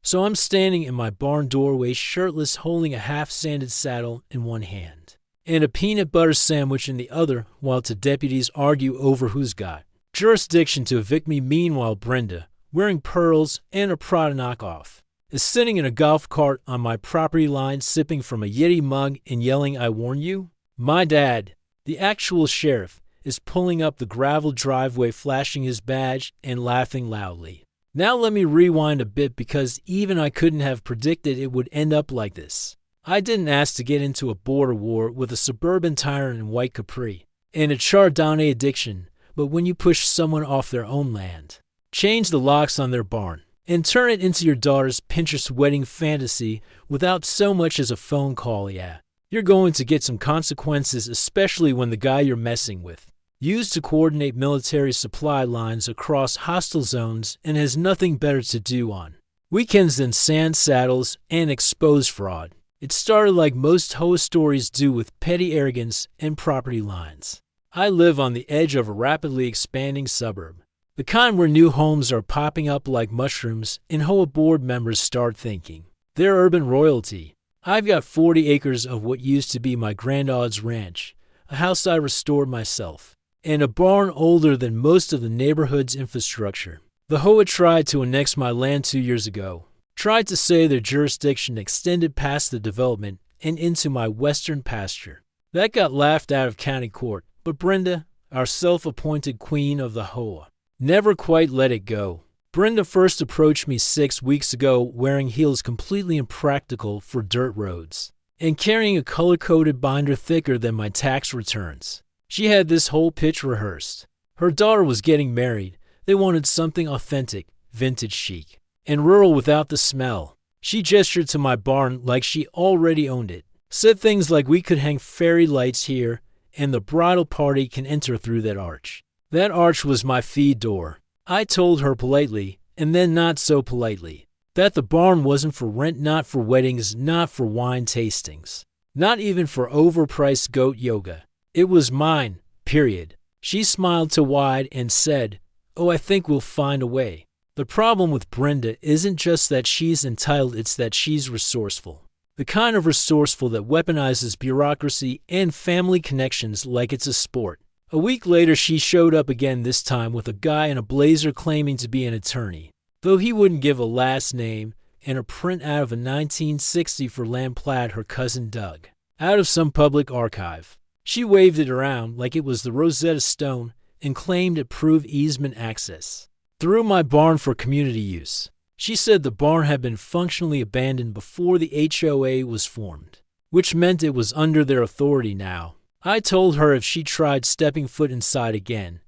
So I'm standing in my barn doorway shirtless, holding a half-sanded saddle in one hand and a peanut butter sandwich in the other, while two deputies argue over who's got jurisdiction to evict me. Meanwhile, Brenda, wearing pearls and a Prada knockoff, is sitting in a golf cart on my property line, sipping from a Yeti mug and yelling, "I warn you." My dad, the actual sheriff, is pulling up the gravel driveway, flashing his badge and laughing loudly. Now let me rewind a bit, because even I couldn't have predicted it would end up like this. I didn't ask to get into a border war with a suburban tyrant in white capri and a Chardonnay addiction, but when you push someone off their own land, change the locks on their barn, and turn it into your daughter's Pinterest wedding fantasy without so much as a phone call, yeah, you're going to get some consequences, especially when the guy you're messing with used to coordinate military supply lines across hostile zones and has nothing better to do on weekends than sand saddles and expose fraud. It started like most hoe stories do, with petty arrogance and property lines. I live on the edge of a rapidly expanding suburb, the kind where new homes are popping up like mushrooms and HOA board members start thinking they're urban royalty. I've got 40 acres of what used to be my granddad's ranch, a house I restored myself, and a barn older than most of the neighborhood's infrastructure. The HOA tried to annex my land 2 years ago, tried to say their jurisdiction extended past the development and into my western pasture. That got laughed out of county court, but Brenda, our self-appointed queen of the HOA, never quite let it go. Brenda first approached me 6 weeks ago wearing heels completely impractical for dirt roads and carrying a color-coded binder thicker than my tax returns. She had this whole pitch rehearsed. Her daughter was getting married. They wanted something authentic, vintage chic, and rural without the smell. She gestured to my barn like she already owned it, said things like we could hang fairy lights here and the bridal party can enter through that arch. That arch was my feed door. I told her politely, and then not so politely, that the barn wasn't for rent, not for weddings, not for wine tastings, not even for overpriced goat yoga. It was mine, period. She smiled too wide and said, "Oh, I think we'll find a way." The problem with Brenda isn't just that she's entitled, it's that she's resourceful. The kind of resourceful that weaponizes bureaucracy and family connections like it's a sport. A week later, she showed up again, this time with a guy in a blazer claiming to be an attorney, though he wouldn't give a last name, and a print out of a 1960 for land plat her cousin dug out of some public archive. She waved it around like it was the Rosetta Stone and claimed it proved easement access through my barn for community use. She said the barn had been functionally abandoned before the HOA was formed, which meant it was under their authority now. I told her if she tried stepping foot inside again,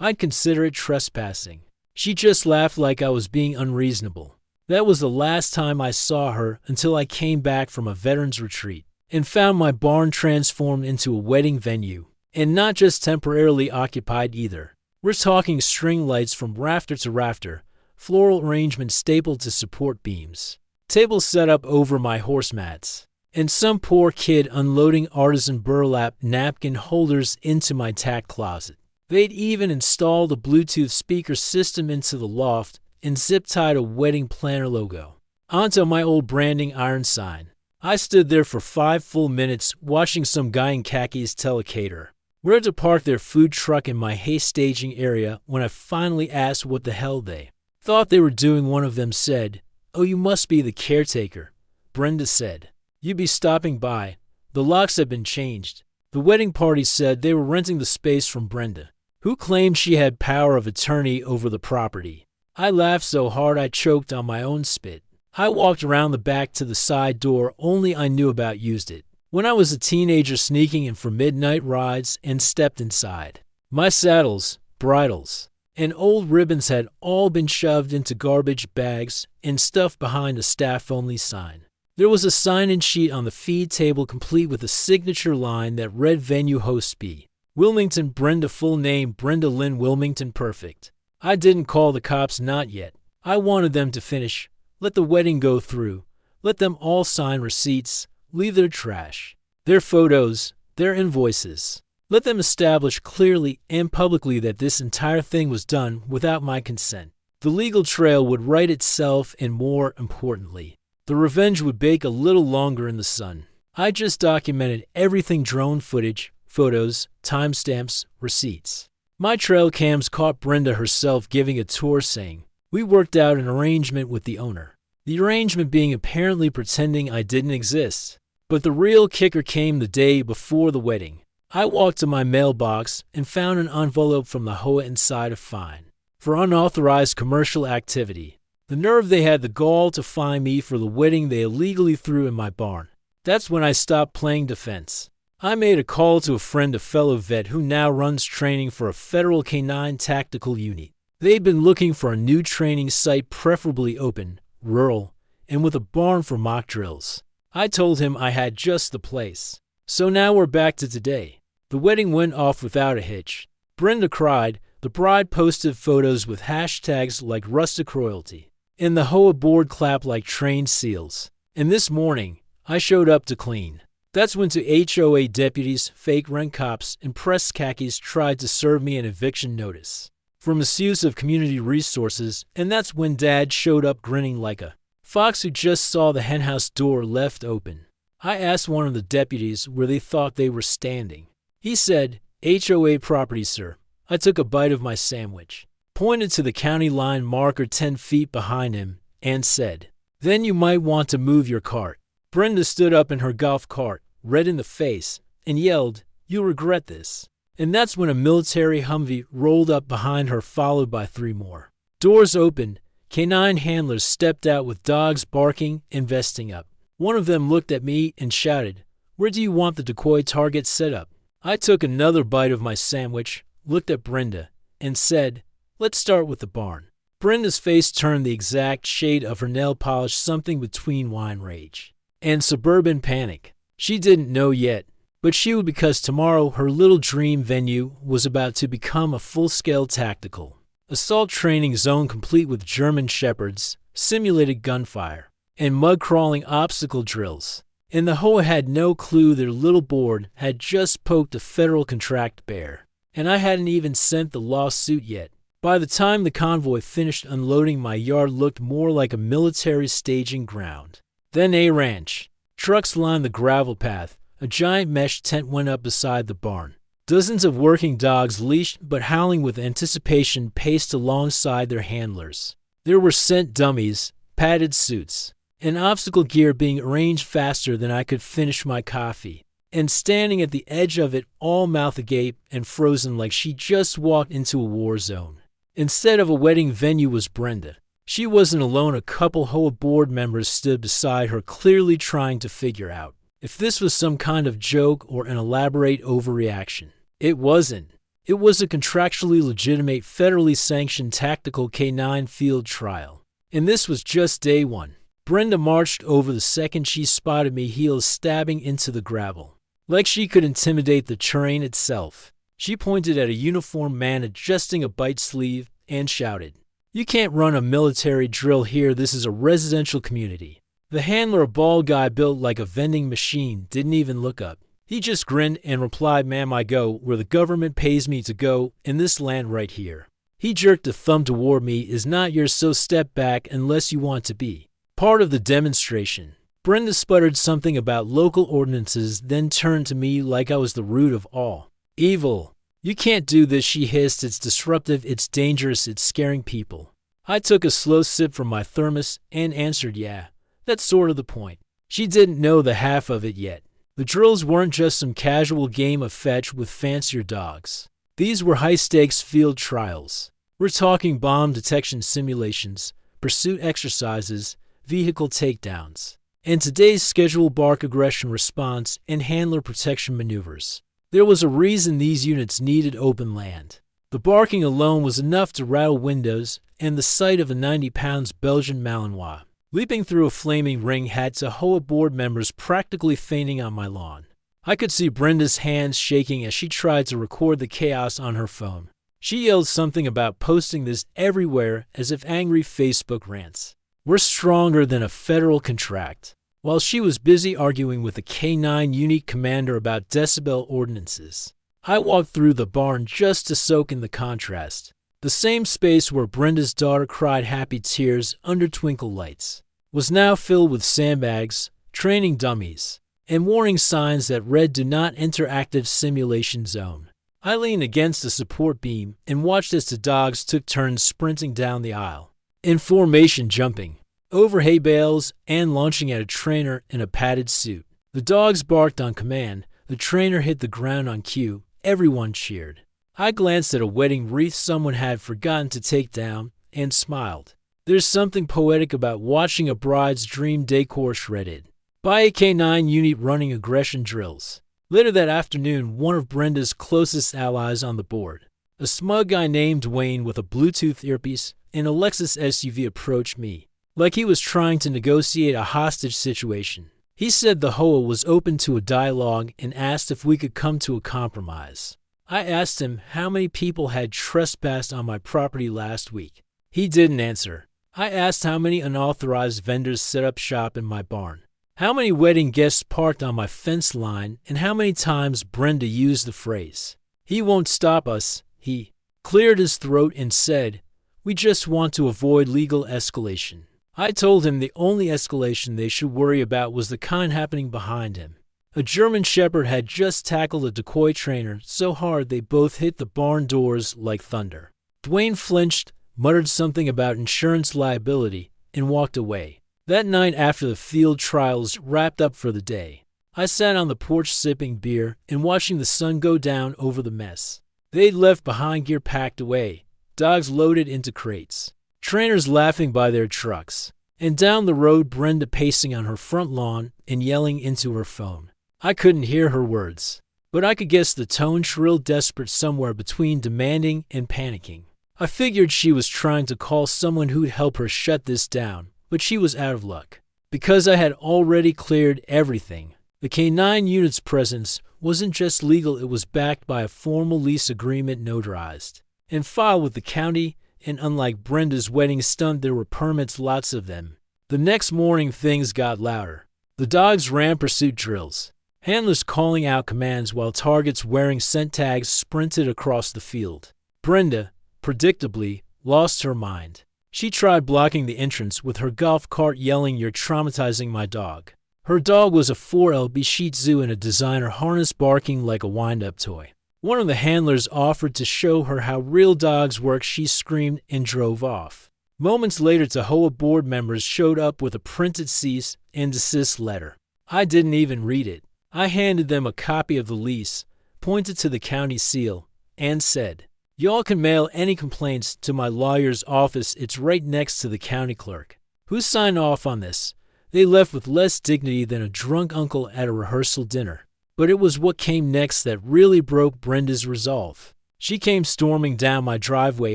I'd consider it trespassing. She just laughed like I was being unreasonable. That was the last time I saw her until I came back from a veterans retreat and found my barn transformed into a wedding venue, and not just temporarily occupied either. We're talking string lights from rafter to rafter, floral arrangements stapled to support beams, tables set up over my horse mats, and some poor kid unloading artisan burlap napkin holders into my tack closet. They'd even installed a Bluetooth speaker system into the loft and zip-tied a wedding planner logo onto my old branding iron sign. I stood there for 5 full minutes watching some guy in khakis tell a caterer where to park their food truck in my hay staging area. When I finally asked what the hell they thought they were doing, one of them said, "Oh, you must be the caretaker." Brenda said, "You'd be stopping by. The locks have been changed." The wedding party said they were renting the space from Brenda, who claimed she had power of attorney over the property. I laughed so hard I choked on my own spit. I walked around the back to the side door only I knew about used it when I was a teenager sneaking in for midnight rides, and stepped inside. My saddles, bridles, and old ribbons had all been shoved into garbage bags and stuffed behind a staff-only sign. There was a sign-in sheet on the feed table complete with a signature line that read venue host B. Wilmington Brenda, full name Brenda Lynn Wilmington, perfect. I didn't call the cops, not yet. I wanted them to finish, let the wedding go through, let them all sign receipts, leave their trash, their photos, their invoices. Let them establish clearly and publicly that this entire thing was done without my consent. The legal trail would write itself, and more importantly, the revenge would bake a little longer in the sun. I just documented everything: drone footage, photos, timestamps, receipts. My trail cams caught Brenda herself giving a tour saying, "We worked out an arrangement with the owner." The arrangement being apparently pretending I didn't exist. But the real kicker came the day before the wedding. I walked to my mailbox and found an envelope from the HOA inside a fine for unauthorized commercial activity. The nerve they had the gall to fine me for the wedding they illegally threw in my barn. That's when I stopped playing defense. I made a call to a friend, a fellow vet who now runs training for a federal canine tactical unit. They'd been looking for a new training site, preferably open, rural, and with a barn for mock drills. I told him I had just the place. So now we're back to today. The wedding went off without a hitch. Brenda cried. The bride posted photos with hashtags like rustic royalty. And the HOA board clapped like trained seals. And this morning, I showed up to clean. That's when two HOA deputies, fake rent cops, and press khakis tried to serve me an eviction notice for misuse of community resources, and that's when Dad showed up grinning like a fox who just saw the henhouse door left open. I asked one of the deputies where they thought they were standing. He said, "HOA property, sir." I took a bite of my sandwich, pointed to the county line marker 10 feet behind him, and said, "Then you might want to move your cart." Brenda stood up in her golf cart, red in the face, and yelled, "You'll regret this." And that's when a military Humvee rolled up behind her, followed by 3 more. Doors opened. Canine handlers stepped out with dogs barking and vesting up. One of them looked at me and shouted, "Where do you want the decoy target set up?" I took another bite of my sandwich, looked at Brenda, and said, "Let's start with the barn." Brenda's face turned the exact shade of her nail polish, something between wine rage and suburban panic. She didn't know yet, but she would, because tomorrow her little dream venue was about to become a full-scale tactical assault training zone, complete with German shepherds, simulated gunfire, and mud-crawling obstacle drills. And the HOA had no clue their little board had just poked a federal contract bare. And I hadn't even sent the lawsuit yet. By the time the convoy finished unloading, my yard looked more like a military staging ground than a ranch. Trucks lined the gravel path. A giant mesh tent went up beside the barn. Dozens of working dogs, leashed but howling with anticipation, paced alongside their handlers. There were scent dummies, padded suits, and obstacle gear being arranged faster than I could finish my coffee. And standing at the edge of it, all mouth agape and frozen like she just walked into a war zone. Instead of a wedding venue was Brenda. She wasn't alone. A couple HOA board members stood beside her, clearly trying to figure out if this was some kind of joke or an elaborate overreaction. It wasn't. It was a contractually legitimate, federally sanctioned tactical canine field trial. And this was just day 1. Brenda marched over the second she spotted me, heels stabbing into the gravel, like she could intimidate the terrain itself. She pointed at a uniformed man adjusting a bite sleeve and shouted, "You can't run a military drill here. This is a residential community." The handler, a bald guy built like a vending machine, didn't even look up. He just grinned and replied, "Ma'am, I go where the government pays me to go, in this land right here." He jerked a thumb toward me. "Is not yours, so step back unless you want to be part of the demonstration." Brenda sputtered something about local ordinances, then turned to me like I was the root of all evil. "You can't do this," she hissed. "It's disruptive, it's dangerous, it's scaring people." I took a slow sip from my thermos and answered, "Yeah, that's sort of the point." She didn't know the half of it yet. The drills weren't just some casual game of fetch with fancier dogs. These were high-stakes field trials. We're talking bomb detection simulations, pursuit exercises, vehicle takedowns, and today's scheduled bark aggression response and handler protection maneuvers. There was a reason these units needed open land. The barking alone was enough to rattle windows, and the sight of a 90-pound Belgian Malinois leaping through a flaming ring had to HOA board members practically fainting on my lawn. I could see Brenda's hands shaking as she tried to record the chaos on her phone. She yelled something about posting this everywhere, as if angry Facebook rants were stronger than a federal contract, while she was busy arguing with a K9 unit commander about decibel ordinances. I walked through the barn just to soak in the contrast. The same space where Brenda's daughter cried happy tears under twinkle lights was now filled with sandbags, training dummies, and warning signs that read "Do not enter active simulation zone." I leaned against a support beam and watched as the dogs took turns sprinting down the aisle, in formation jumping over hay bales and launching at a trainer in a padded suit. The dogs barked on command, the trainer hit the ground on cue, everyone cheered. I glanced at a wedding wreath someone had forgotten to take down and smiled. There's something poetic about watching a bride's dream decor shredded by a K-9 unit running aggression drills. Later that afternoon, one of Brenda's closest allies on the board, a smug guy named Wayne with a Bluetooth earpiece and a Lexus SUV, approached me like he was trying to negotiate a hostage situation. He said the HOA was open to a dialogue and asked if we could come to a compromise. I asked him how many people had trespassed on my property last week. He didn't answer. I asked how many unauthorized vendors set up shop in my barn, how many wedding guests parked on my fence line, and how many times Brenda used the phrase, "He won't stop us." He cleared his throat and said, "We just want to avoid legal escalation." I told him the only escalation they should worry about was the kind happening behind him. A German Shepherd had just tackled a decoy trainer so hard they both hit the barn doors like thunder. Dwayne flinched, muttered something about insurance liability, and walked away. That night, after the field trials wrapped up for the day, I sat on the porch sipping beer and watching the sun go down over the mess. They'd left behind gear packed away, dogs loaded into crates, trainers laughing by their trucks, and down the road Brenda pacing on her front lawn and yelling into her phone. I couldn't hear her words, but I could guess the tone, shrill, desperate, somewhere between demanding and panicking. I figured she was trying to call someone who'd help her shut this down, but she was out of luck. Because I had already cleared everything, the K-9 unit's presence wasn't just legal, it was backed by a formal lease agreement notarized and filed with the county, and unlike Brenda's wedding stunt, there were permits, lots of them. The next morning things got louder. The dogs ran pursuit drills, handlers calling out commands while targets wearing scent tags sprinted across the field. Brenda, predictably, lost her mind. She tried blocking the entrance with her golf cart, yelling, "You're traumatizing my dog." Her dog was a 4LB Shih Tzu in a designer harness, barking like a wind-up toy. One of the handlers offered to show her how real dogs work. She screamed and drove off. Moments later, TOHOA board members showed up with a printed cease and desist letter. I didn't even read it. I handed them a copy of the lease, pointed to the county seal, and said, "Y'all can mail any complaints to my lawyer's office. It's right next to the county clerk." Who signed off on this? They left with less dignity than a drunk uncle at a rehearsal dinner. But it was what came next that really broke Brenda's resolve. She came storming down my driveway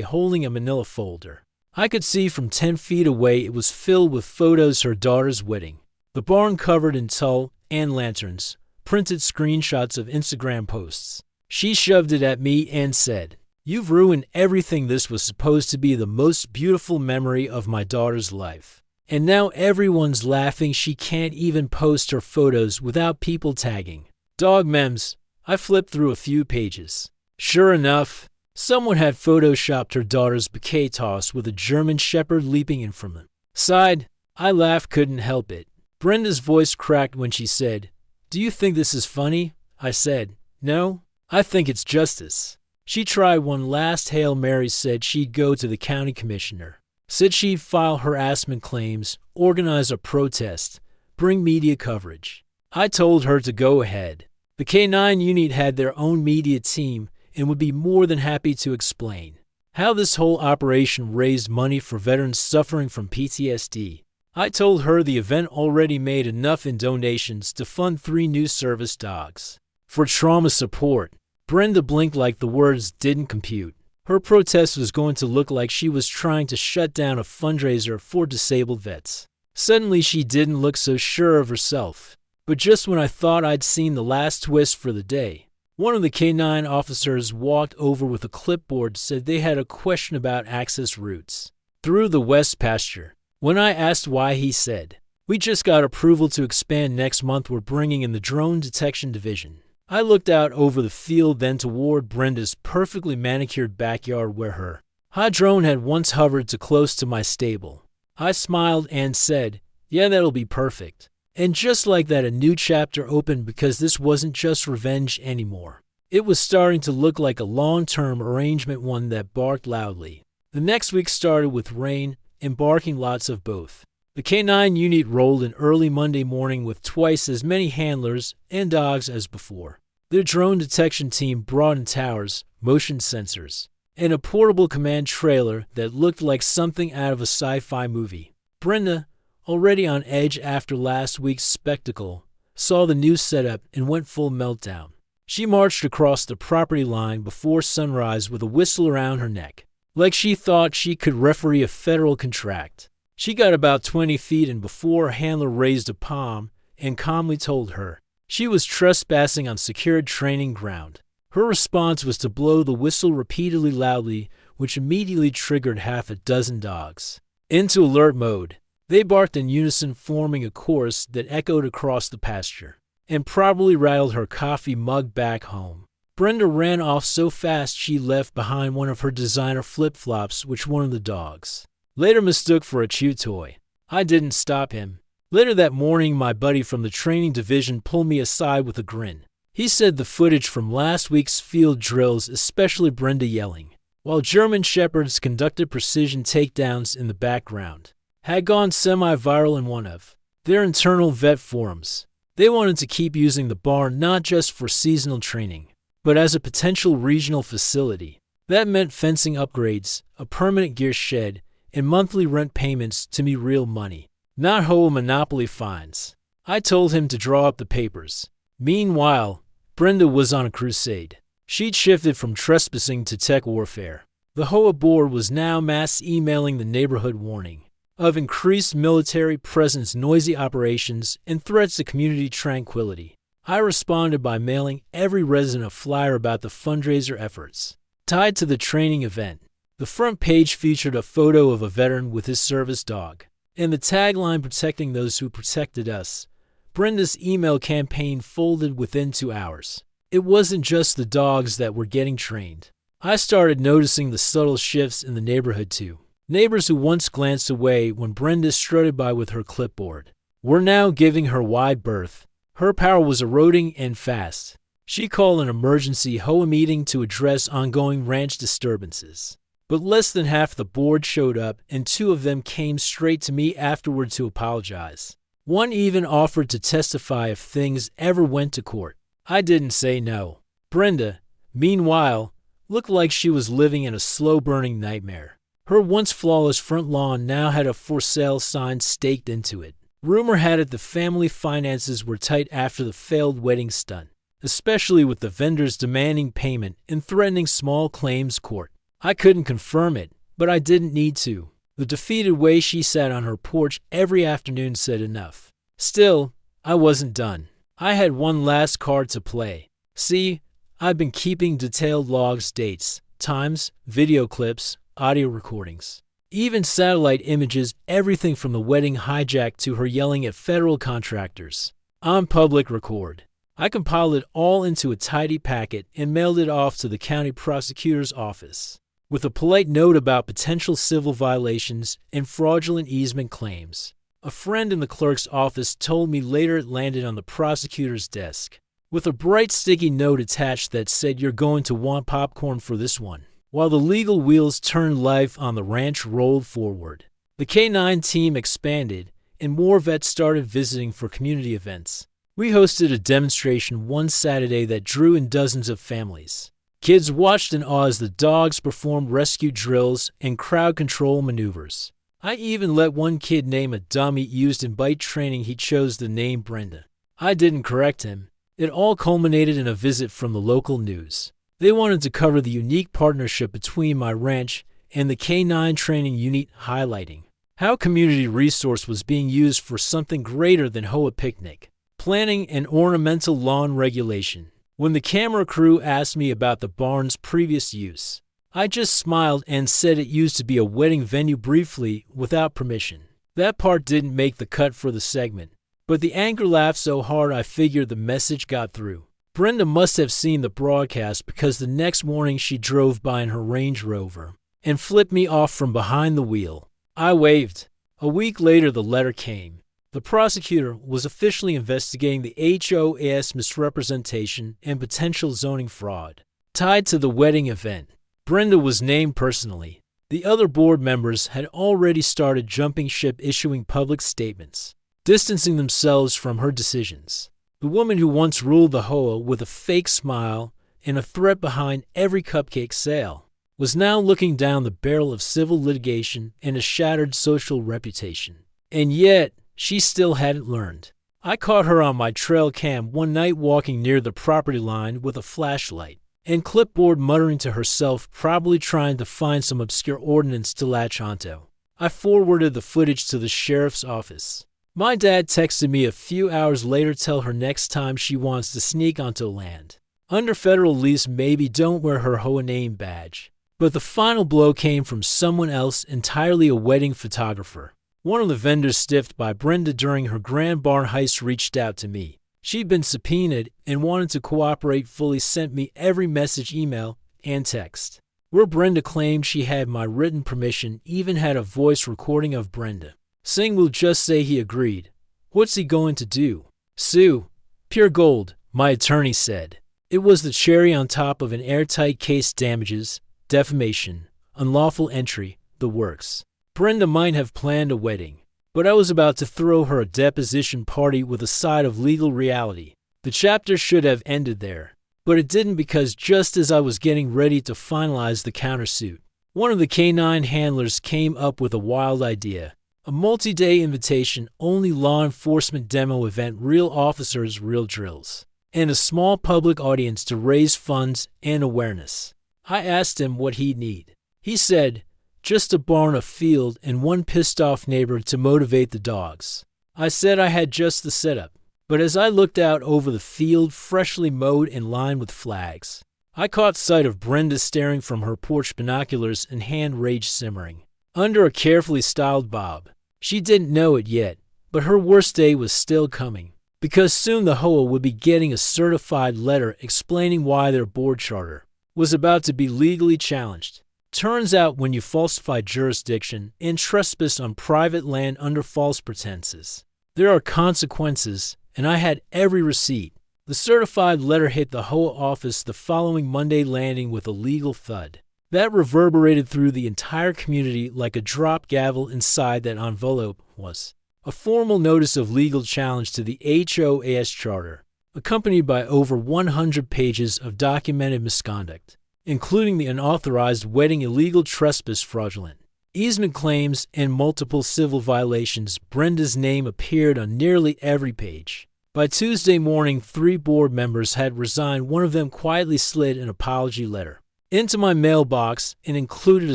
holding a manila folder. I could see from 10 feet away it was filled with photos her daughter's wedding. The barn covered in tulle and lanterns, printed screenshots of Instagram posts. She shoved it at me and said, "You've ruined everything. This was supposed to be the most beautiful memory of my daughter's life. And now everyone's laughing. She can't even post her photos without people tagging." Dog memes. I flipped through a few pages. Sure enough, someone had photoshopped her daughter's bouquet toss with a German Shepherd leaping in from them. Sighed. I laughed, couldn't help it. Brenda's voice cracked when she said, "Do you think this is funny?" I said, "No, I think it's justice." She tried one last Hail Mary, said she'd go to the county commissioner, said she'd file harassment claims, organize a protest, bring media coverage. I told her to go ahead. The K-9 unit had their own media team and would be more than happy to explain how this whole operation raised money for veterans suffering from PTSD. I told her the event already made enough in donations to fund 3 new service dogs for trauma support. Brenda blinked like the words didn't compute. Her protest was going to look like she was trying to shut down a fundraiser for disabled vets. Suddenly she didn't look so sure of herself. But just when I thought I'd seen the last twist for the day, one of the K-9 officers walked over with a clipboard, said they had a question about access routes through the West Pasture. When I asked why, he said, "We just got approval to expand next month. We're bringing in the drone detection division." I looked out over the field, then toward Brenda's perfectly manicured backyard where her Her drone had once hovered too close to my stable. I smiled and said, "Yeah, that'll be perfect." And just like that, a new chapter opened because this wasn't just revenge anymore. It was starting to look like a long-term arrangement, one that barked loudly. The next week started with rain and barking, lots of both. The K9 unit rolled in early Monday morning with twice as many handlers and dogs as before. Their drone detection team brought in towers, motion sensors, and a portable command trailer that looked like something out of a sci-fi movie. Brenda, already on edge after last week's spectacle, saw the new setup and went full meltdown. She marched across the property line before sunrise with a whistle around her neck, like she thought she could referee a federal contract. She got about 20 feet and before a handler raised a palm and calmly told her she was trespassing on secured training ground. Her response was to blow the whistle repeatedly loudly, which immediately triggered half a dozen dogs into alert mode. They barked in unison, forming a chorus that echoed across the pasture and probably rattled her coffee mug back home. Brenda ran off so fast she left behind one of her designer flip-flops, which one of the dogs later mistook for a chew toy. I didn't stop him. Later that morning, my buddy from the training division pulled me aside with a grin. He said the footage from last week's field drills, especially Brenda yelling, while German shepherds conducted precision takedowns in the background, had gone semi-viral in one of their internal vet forums. They wanted to keep using the barn not just for seasonal training, but as a potential regional facility. That meant fencing upgrades, a permanent gear shed, and monthly rent payments to me, real money, not whole monopoly fines. I told him to draw up the papers. Meanwhile, Brenda was on a crusade. She'd shifted from trespassing to tech warfare. The HOA board was now mass emailing the neighborhood warning of increased military presence, noisy operations, and threats to community tranquility. I responded by mailing every resident a flyer about the fundraiser efforts tied to the training event. The front page featured a photo of a veteran with his service dog, and the tagline, "Protecting those who protected us." Brenda's email campaign folded within 2 hours. It wasn't just the dogs that were getting trained. I started noticing the subtle shifts in the neighborhood too. Neighbors who once glanced away when Brenda strutted by with her clipboard were now giving her wide berth. Her power was eroding and fast. She called an emergency HOA meeting to address ongoing ranch disturbances. But less than half the board showed up, and 2 of them came straight to me afterward to apologize. One even offered to testify if things ever went to court. I didn't say no. Brenda, meanwhile, looked like she was living in a slow-burning nightmare. Her once flawless front lawn now had a for sale sign staked into it. Rumor had it the family finances were tight after the failed wedding stunt, especially with the vendors demanding payment and threatening small claims court. I couldn't confirm it, but I didn't need to. The defeated way she sat on her porch every afternoon said enough. Still, I wasn't done. I had one last card to play. See, I've been keeping detailed logs, dates, times, video clips, audio recordings, even satellite images, everything from the wedding hijack to her yelling at federal contractors on public record. I compiled it all into a tidy packet and mailed it off to the county prosecutor's office, with a polite note about potential civil violations and fraudulent easement claims. A friend in the clerk's office told me later it landed on the prosecutor's desk, with a bright sticky note attached that said, "You're going to want popcorn for this one." While the legal wheels turned, life on the ranch rolled forward. The K9 team expanded, and more vets started visiting for community events. We hosted a demonstration one Saturday that drew in dozens of families. Kids watched in awe as the dogs performed rescue drills and crowd control maneuvers. I even let one kid name a dummy used in bite training. He chose the name Brenda. I didn't correct him. It all culminated in a visit from the local news. They wanted to cover the unique partnership between my ranch and the K9 training unit, highlighting how community resource was being used for something greater than HOA picnic, planning and ornamental lawn regulation. When the camera crew asked me about the barn's previous use, I just smiled and said it used to be a wedding venue briefly without permission. That part didn't make the cut for the segment, but the anchor laughed so hard I figured the message got through. Brenda must have seen the broadcast because the next morning she drove by in her Range Rover, and flipped me off from behind the wheel. I waved. A week later, the letter came. The prosecutor was officially investigating the HOAS misrepresentation and potential zoning fraud tied to the wedding event. Brenda was named personally. The other board members had already started jumping ship, issuing public statements, distancing themselves from her decisions. The woman who once ruled the HOA with a fake smile and a threat behind every cupcake sale was now looking down the barrel of civil litigation and a shattered social reputation. And yet, she still hadn't learned. I caught her on my trail cam one night walking near the property line with a flashlight and clipboard, muttering to herself, probably trying to find some obscure ordinance to latch onto. I forwarded the footage to the sheriff's office. My dad texted me a few hours later, tell her next time she wants to sneak onto land under federal lease, maybe don't wear her HOA name badge. But the final blow came from someone else entirely, a wedding photographer. One of the vendors stiffed by Brenda during her grand barn heist reached out to me. She'd been subpoenaed and wanted to cooperate fully, sent me every message, email, and text, where Brenda claimed she had my written permission, even had a voice recording of Brenda saying, "We'll just say he agreed. What's he going to do? Sue? Pure gold," my attorney said. It was the cherry on top of an airtight case: damages, defamation, unlawful entry, the works. Brenda might have planned a wedding, but I was about to throw her a deposition party with a side of legal reality. The chapter should have ended there, but it didn't, because just as I was getting ready to finalize the countersuit, one of the canine handlers came up with a wild idea. A multi-day invitation-only law enforcement demo event, real officers, real drills, and a small public audience to raise funds and awareness. I asked him what he'd need. He said, just a barn, a field, and one pissed-off neighbor to motivate the dogs. I said I had just the setup, but as I looked out over the field, freshly mowed and lined with flags, I caught sight of Brenda staring from her porch binoculars and hand rage simmering under a carefully styled bob. She didn't know it yet, but her worst day was still coming, because soon the HOA would be getting a certified letter explaining why their board charter was about to be legally challenged. Turns out, when you falsify jurisdiction and trespass on private land under false pretenses, there are consequences, and I had every receipt. The certified letter hit the HOA office the following Monday, landing with a legal thud that reverberated through the entire community like a drop gavel. Inside that envelope was a formal notice of legal challenge to the HOAS charter, accompanied by over 100 pages of documented misconduct, including the unauthorized wedding, illegal trespass, fraudulent easement claims, and multiple civil violations. Brenda's name appeared on nearly every page. By Tuesday morning, 3 board members had resigned. One of them quietly slid an apology letter into my mailbox and included a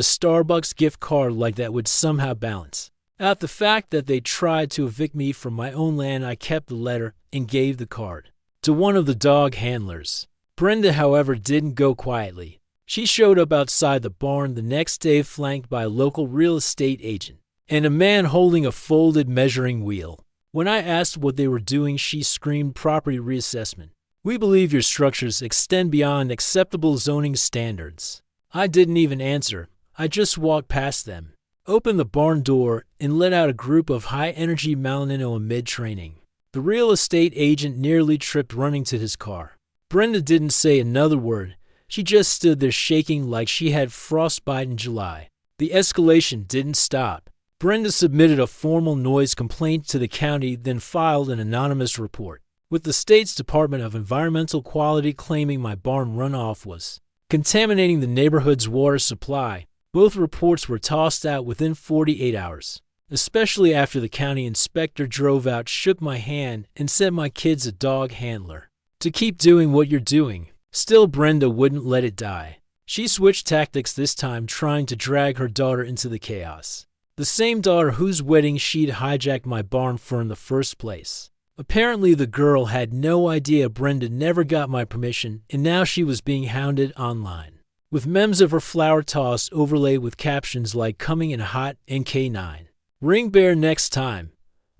Starbucks gift card like that would somehow balance out the fact that they tried to evict me from my own land. I kept the letter and gave the card to one of the dog handlers. Brenda, however, didn't go quietly. She showed up outside the barn the next day, flanked by a local real estate agent and a man holding a folded measuring wheel. When I asked what they were doing, she screamed, "Property reassessment. We believe your structures extend beyond acceptable zoning standards." I didn't even answer. I just walked past them, opened the barn door, and let out a group of high-energy Malinino amid training. The real estate agent nearly tripped running to his car. Brenda didn't say another word. She just stood there shaking like she had frostbite in July. The escalation didn't stop. Brenda submitted a formal noise complaint to the county, then filed an anonymous report with the state's Department of Environmental Quality, claiming my barn runoff was contaminating the neighborhood's water supply. Both reports were tossed out within 48 hours, especially after the county inspector drove out, shook my hand, and said my kid's a dog handler, to keep doing what you're doing. Still, Brenda wouldn't let it die. She switched tactics this time, trying to drag her daughter into the chaos. The same daughter whose wedding she'd hijacked my barn for in the first place. Apparently the girl had no idea Brenda never got my permission, and now she was being hounded online, with memes of her flower toss overlaid with captions like "coming in hot" and "K9. Ring bear next time."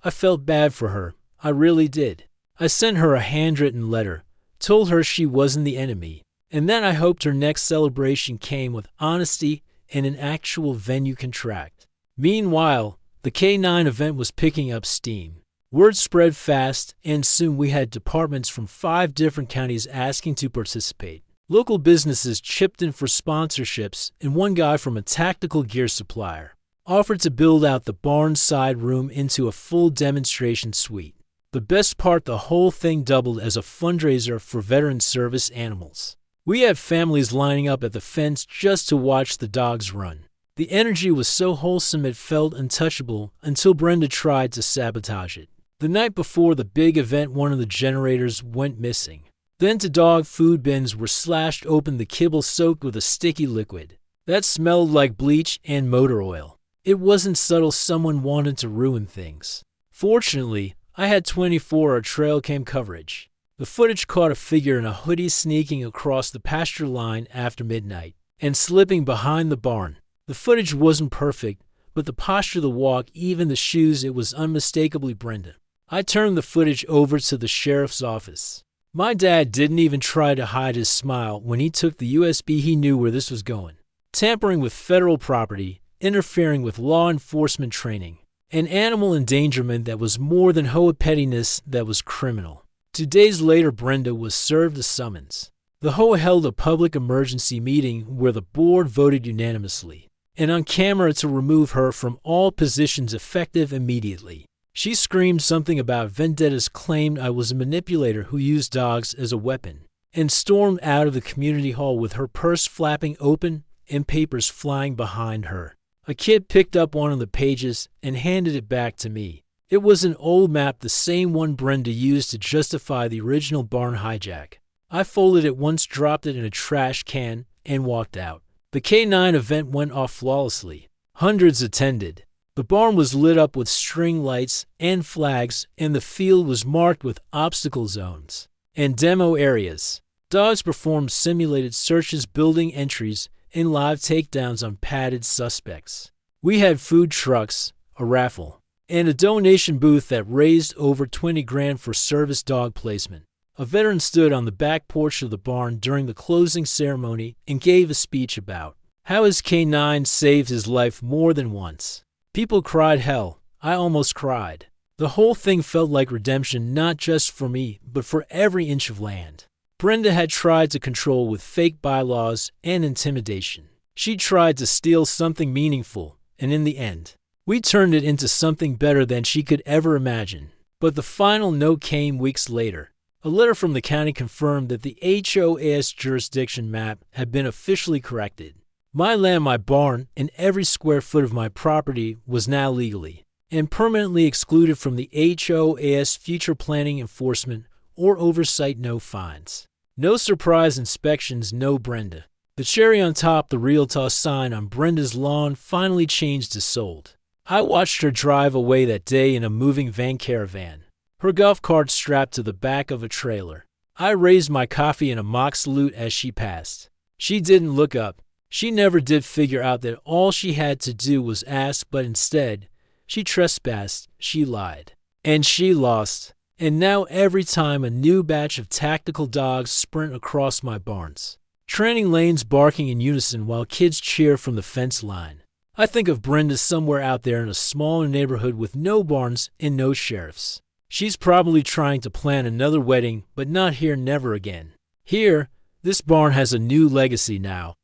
I felt bad for her. I really did. I sent her a handwritten letter, told her she wasn't the enemy, and then I hoped her next celebration came with honesty and an actual venue contract. Meanwhile, the K9 event was picking up steam. Word spread fast, and soon we had departments from 5 different counties asking to participate. Local businesses chipped in for sponsorships, and one guy from a tactical gear supplier offered to build out the barn side room into a full demonstration suite. The best part, the whole thing doubled as a fundraiser for veteran service animals. We had families lining up at the fence just to watch the dogs run. The energy was so wholesome it felt untouchable until Brenda tried to sabotage it. The night before the big event, one of the generators went missing. Then the dog food bins were slashed open, the kibble soaked with a sticky liquid that smelled like bleach and motor oil. It wasn't subtle, someone wanted to ruin things. Fortunately, I had 24-hour trail cam coverage. The footage caught a figure in a hoodie sneaking across the pasture line after midnight and slipping behind the barn. The footage wasn't perfect, but the posture, the walk, even the shoes, it was unmistakably Brenda. I turned the footage over to the sheriff's office. My dad didn't even try to hide his smile when he took the USB. He knew where this was going. Tampering with federal property, interfering with law enforcement training, an animal endangerment that was more than hoa pettiness, that was criminal. 2 days later, Brenda was served a summons. The Hoa held a public emergency meeting where the board voted unanimously and on camera to remove her from all positions effective immediately. She screamed something about vendettas, claimed I was a manipulator who used dogs as a weapon, and stormed out of the community hall with her purse flapping open and papers flying behind her. A kid picked up one of the pages and handed it back to me. It was an old map, the same one Brenda used to justify the original barn hijack. I folded it once, dropped it in a trash can, and walked out. The K9 event went off flawlessly. Hundreds attended. The barn was lit up with string lights and flags, and the field was marked with obstacle zones and demo areas. Dogs performed simulated searches, building entries, and live takedowns on padded suspects. We had food trucks, a raffle, and a donation booth that raised over 20 grand for service dog placement. A veteran stood on the back porch of the barn during the closing ceremony and gave a speech about how his K9 saved his life more than once. People cried. Hell, I almost cried. The whole thing felt like redemption, not just for me, but for every inch of land Brenda had tried to control with fake bylaws and intimidation. She tried to steal something meaningful, and in the end, we turned it into something better than she could ever imagine. But the final note came weeks later. A letter from the county confirmed that the HOAS jurisdiction map had been officially corrected. My land, my barn, and every square foot of my property was now legally and permanently excluded from the HOAS future planning, enforcement, or oversight. No fines, no surprise inspections, no Brenda. The cherry on top, the Realtor sign on Brenda's lawn finally changed to sold. I watched her drive away that day in a moving van caravan, her golf cart strapped to the back of a trailer. I raised my coffee in a mock salute as she passed. She didn't look up. She never did figure out that all she had to do was ask, but instead, she trespassed, she lied, and she lost. And now every time a new batch of tactical dogs sprint across my barns, training lanes barking in unison while kids cheer from the fence line, I think of Brenda somewhere out there in a smaller neighborhood with no barns and no sheriffs. She's probably trying to plan another wedding, but not here, never again. Here, this barn has a new legacy now.